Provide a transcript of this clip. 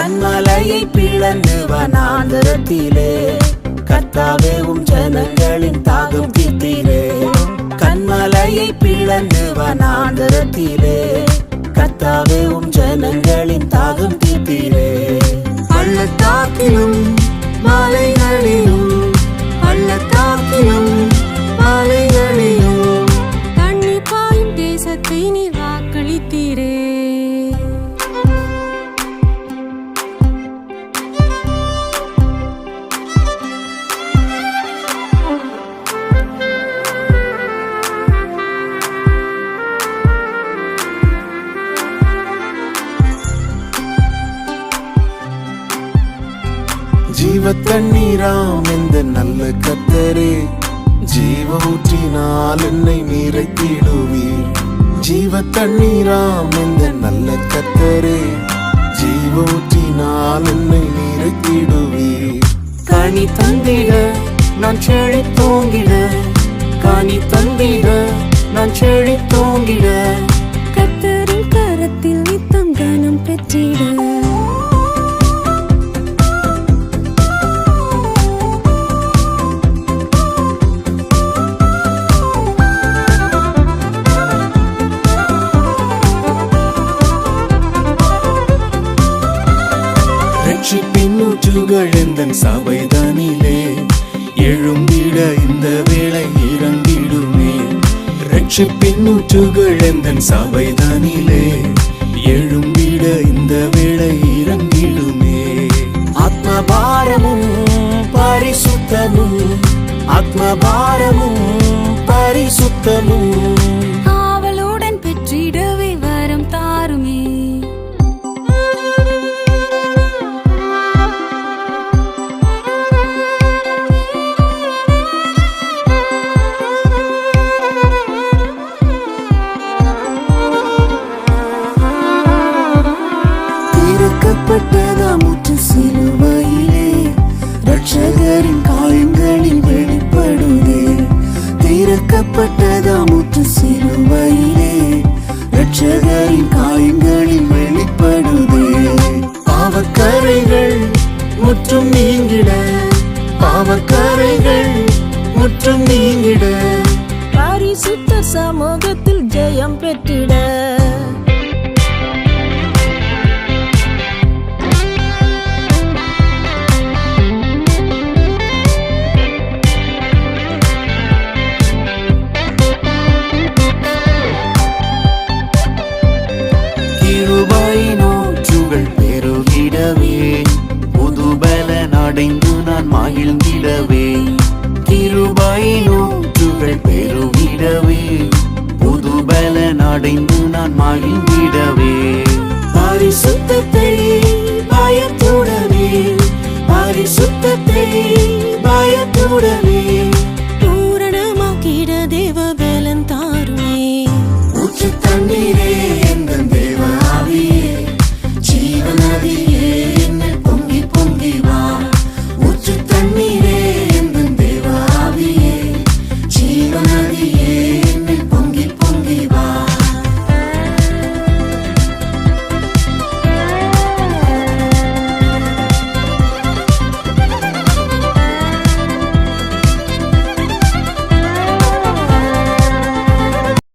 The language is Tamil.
கண்மலையை பிளந்து வனாந்தரத்திலே கர்த்தாவே உம் ஜனங்களின் தாகம் தீர்த்தீரே. கண்மலையை பிளந்து வனாந்தரத்திலே கர்த்தாவே உம் ஜனங்களின் தாகம் தீர்த்தீரே. பள்ளத்தாக்கிலும் மலைகளிலும் பள்ளத்தாக்கிலும் மலைகளிலும் தண்ணீர் பாயும் தேசத்தை நீர் வாக்களித்தீரே. ஜீவ தண்ணீராம் இந்த நல்ல கர்த்தரே, ஜீவ ஊற்றினால் என்னை நிறைத்திடுவீர். ஜீவ தண்ணீராம் இந்த நல்ல கர்த்தரே, ஜீவ ஊற்றினால் என்னை நிறைத்திடுவீர். கனி தந்திட நான் செழித்தோங்கிட, கனி தந்திட நான் செழித்தோங்கிட, கர்த்தரின் கரத்தில் நித்தம் கனம் பெற்றிட. ரட்சிப்பின் ஊற்றுகள் எந்தன் சபைதனிலே எழும்பிட இந்த வேளை இறங்கிடுமே. ரட்சிப்பின் ஊற்றுகள் எந்தன் சபைதனிலே எழும்பிட இந்த வேளை இறங்கிடுமே. ஆத்மபாரமும் பரிசுத்தமும், ஆத்மபாரமும் பரிசுத்தமும் ஆவலுடன் பெற்றிடவே வரம் தாருமே. திறக்கப்பட்டதாமுற்று சிலுவையிலே ரட்சகரின் காயங்களில் வெளிப்படுதே. திறக்கப்பட்டதாமுற்று சிலுவையிலே ரட்சகரின் காயங்களில் வெளிப்படுதே. பாவக்கரைகள் முற்றும் நீங்கிட, பாவக்கரைகள் முற்றும் நீங்கிட, பரிசுத்த சமூகத்தில் ஜெயம் பெற்றிட. கிருபையினூற்றுகள் பெருகிடவே புதுபலன் அடைந்து நான் மகிழ்ந்திடவே. கிருபையினூற்றுகள் பெருகிடவே புதுபலன் அடைந்து நான் மகிழ்ந்திடவே. பரிசுத்தத்தை பயத்துடனே, பரிசுத்தத்தை பயத்துடனே பூரணமாக்கிட தேவ பலன் தாருமே. ஊற்று தண்ணீரே